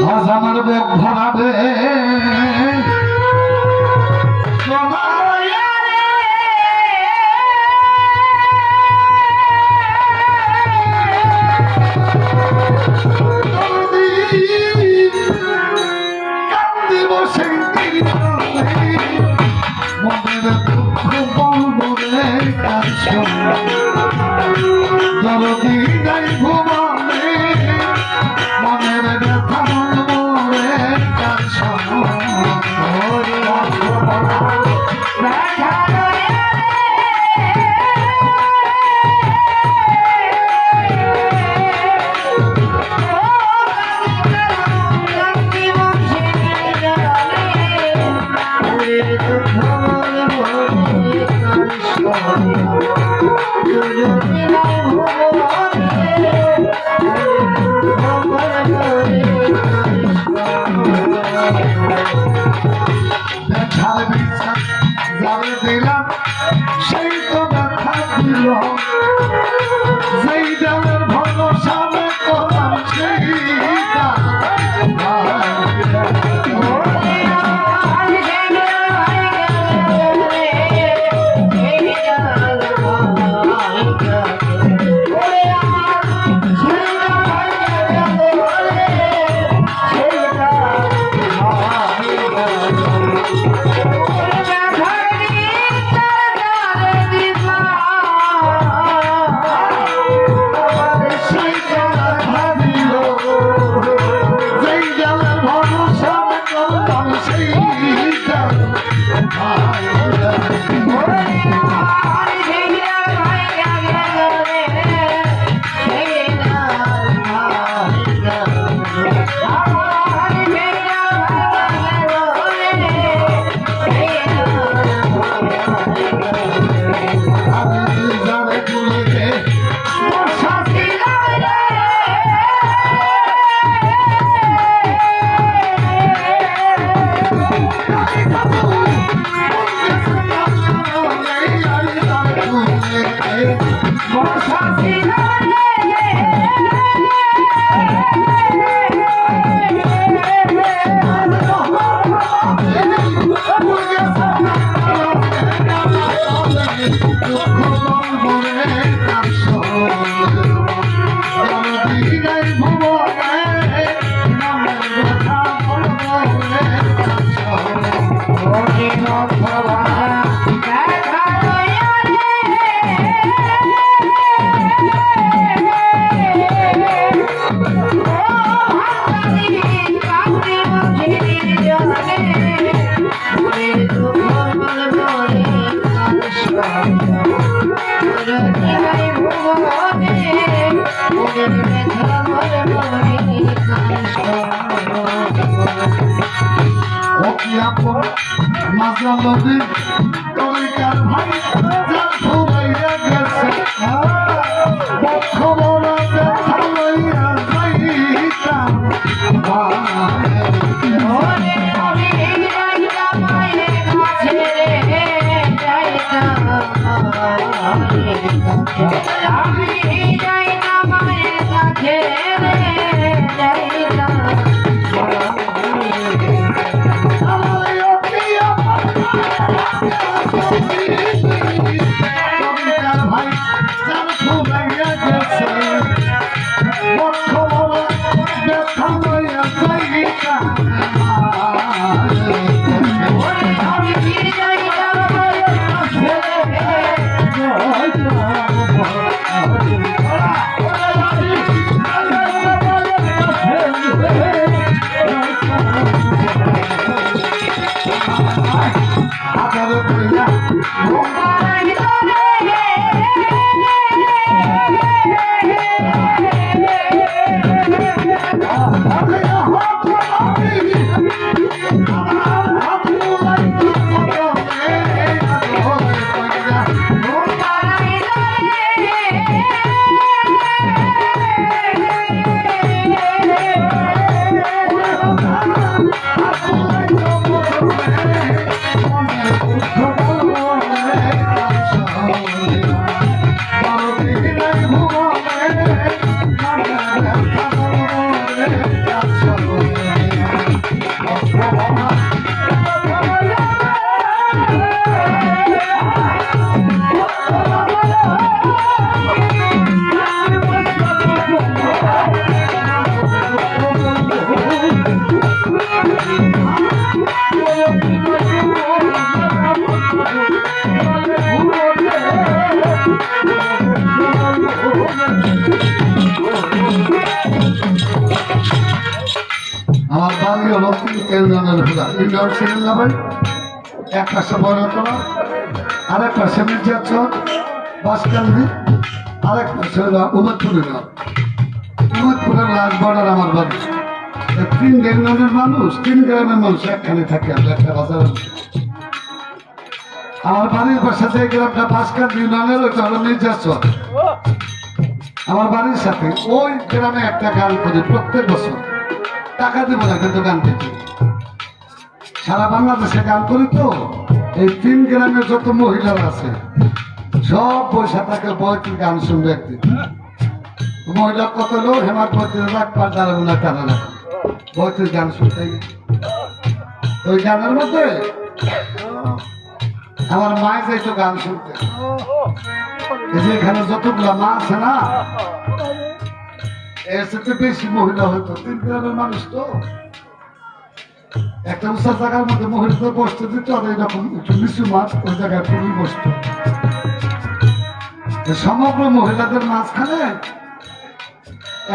খজানার bag ভরাবে মনের দুঃখ বলবো রে কার দরদি নাই ভুবনে মনের ব্যথা বলবো রে কার দিলাম সেই তো ব্যথা দিল যেই ডালের ভরসা করলাম সেই মাঝা নদী তরিকার ভাই ফুরাইয়া গেছে বক্ষ বলা ব্যথা লইয়া যাইতাম ইউনিয়নের হুদা ইউনিয়ন ছিলেন না ভাই, এক পাশে বড়তলা, আরেক পাশে মির্জাচর বাসকান্দি, আরেক পাশে হলো উমরপুর ইউনিয়ন। উমরপুরের লাশ বর্ডার আমার বাড়ি। তিন ইউনিয়নের মানুষ, তিন গ্রামের মানুষ একখানে থাকে, আমরা একটা বাজার। আমার বাড়ির পাশে যে গ্রামটা বাসকান্দি ইউনিয়নের ওইটা হলো মির্জাচর। আমার বাড়ির সাথে ওই গ্রামে একটা গান করি প্রত্যেক বছর, টাকা দিব না কিন্তু গান করছি। সারা বাংলাদেশে গান করি তো, এই তিন গ্রামের যত মহিলারা আছে সব পয়সা থাকে বইটির গান শুনবে একদিন। মহিলা কত লোক হেমার বইটির রাখবার যারা না তারা না বইটির গান শুনতে। ওই গানের মধ্যে আমার মায় যাইতো গান শুনতে। এই যে এখানে যতগুলা মা আছে না, এর সাথে বেশি মহিলা হইতো। তিন গ্রামের মানুষ তো, একটা উঁচা জায়গার মধ্যে মহিলাদের বসতে দিত, আর এইরকম একটু নিচু মাছ ওই জায়গায় পুরুষ বসত। সমগ্র মহিলাদের মাঝখানে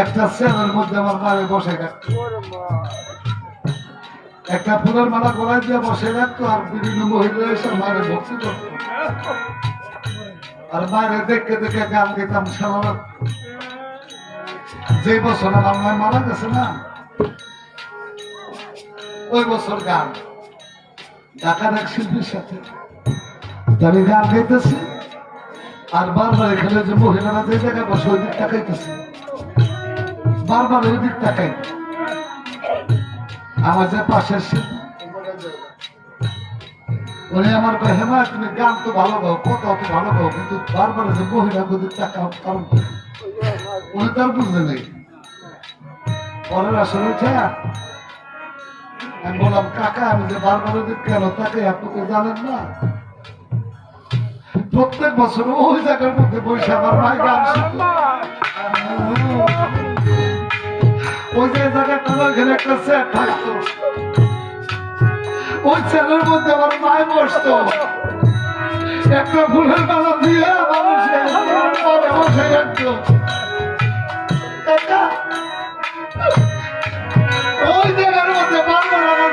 একটা চেয়ারের মধ্যে আমার মায়ের বসে রাখতো, একটা ফুলের মালা গলায় দিয়ে বসে রাখতো, আর বিভিন্ন মহিলা এসে মায়ের ভক্তি করত। আর মায়ের দেখে দেখে গান গেতাম সারা রাত। যে বছর আমার মায় মারা গেছে না, ওই বছর গান ঢাকার এক শিল্পীর সাথে আমি গান গাইতেছি, আর বারবার এখানে যে মহিলারা যে জায়গায় বসে ওই দিক তাকাইতেছে, বারবার ওই দিক তাকাই। আমার যে পাশের শিল্পী উনি আমার হেমা তুমি গান তো ভালো গাও, কত অত ভালো গাও, কিন্তু বারবার যে মহিলা ওদিক তাকাও কারণ উনি তার বুঝতে নেই। পরের আসলে আমি বললাম কাকা আমি যে বারবার ওদিক কেন তাকে আপনাকে জানেন না, প্রত্যেক বছর ওই জায়গার মধ্যে বসে আমার ভাই গান শুনতো। ওই যে জায়গাটা ওইখানে একটা চেয়ার থাকতো, ওই চেয়ারের মধ্যে আমার মায় বসতো, একটা ফুলের মালা দিয়ে মানুষের বসে রাখতো। ওই জায়গার মধ্যে বারবার আমার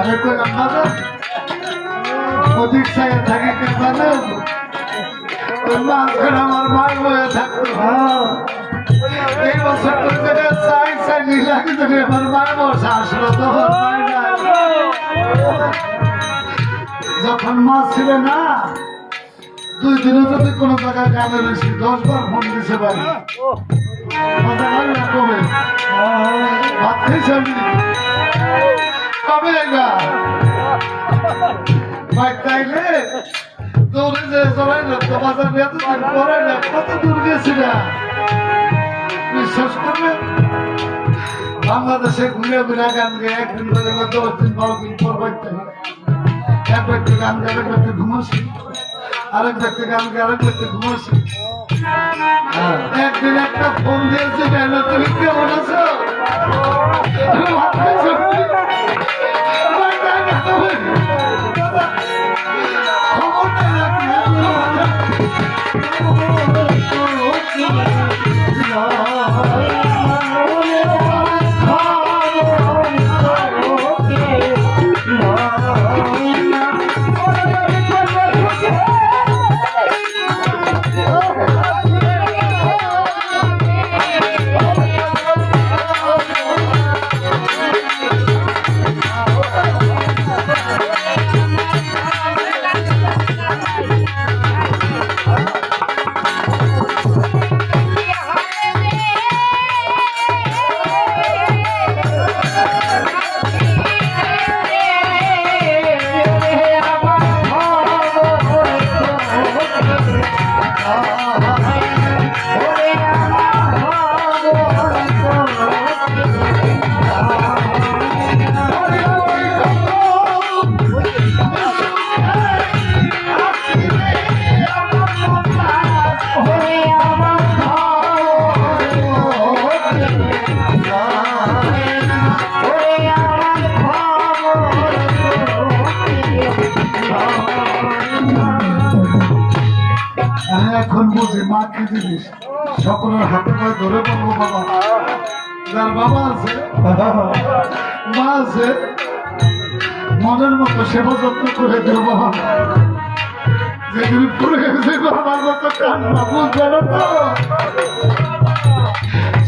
আমি কইলাম দাদা অধিক জায়গায় থাকি কে জানে ওই মাঝখানে আমার মাই বয়ে থাকতো এই বছর তো চাই চাই নিলা কিন্তু আমার মায়ের বসে আসলো তখন মাই নাই যখন মা ছিল না 2 দিনও যদি কোনো জায়গায় গানে রয়েছি 10 বার ফোন দিছে ভাই মজা হয় না কবে ভাত খাইছি আমি কবে এগা ভাই তাইলে দৌড়ে যে চলাই না তো বাজার নিয়ে তো পরে না কত দূর গেছি না বিশ্বাস করবে বাংলাদেশে ঘুরে ঘুরে গান গেয়ে একদিন করে 10 দিন 12 দিন পর বাড়তে এক ব্যক্তি গান গেয়ে আরেক ব্যক্তি ঘুমাসি আরেক ব্যক্তি গান গেয়ে আরেক ব্যক্তি ঘুমাসি একদিন একটা ফোন দিয়েছে কেন তুমি কেমন আছো ভাত খাইছো খবর নেই এখন বুঝি মা কি জিনিস সকলের হাতে পায়ে ধরে বলবো বাবা যার বাবা আছে মা আছে মনের মতো সেবা যত্ন করে দেব বাবা যেদিন পড়ে গেছে বাবার মতো কান্না বুঝবে না তো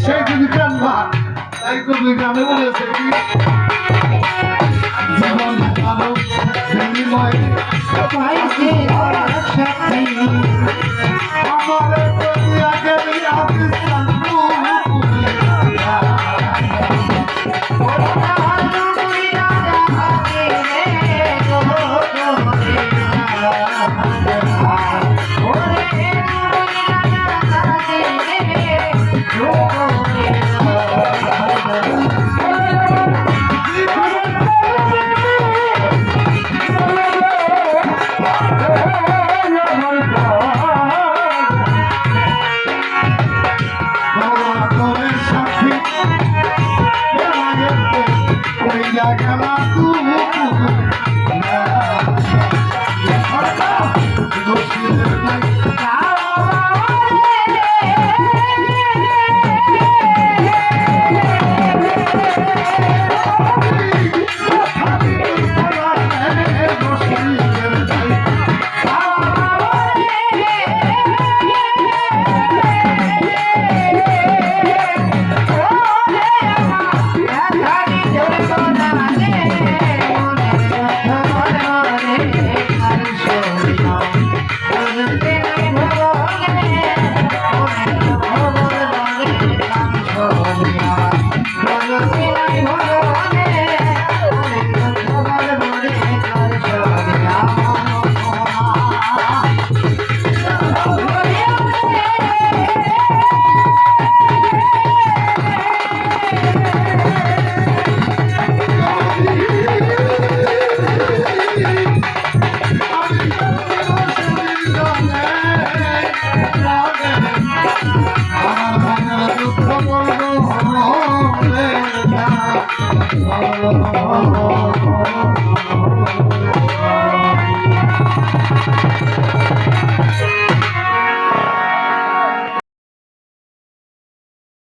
সেই দিন কান্না তাই কবি গানে বলেছে কি জীবন আরো বিনিময় আমার Oh,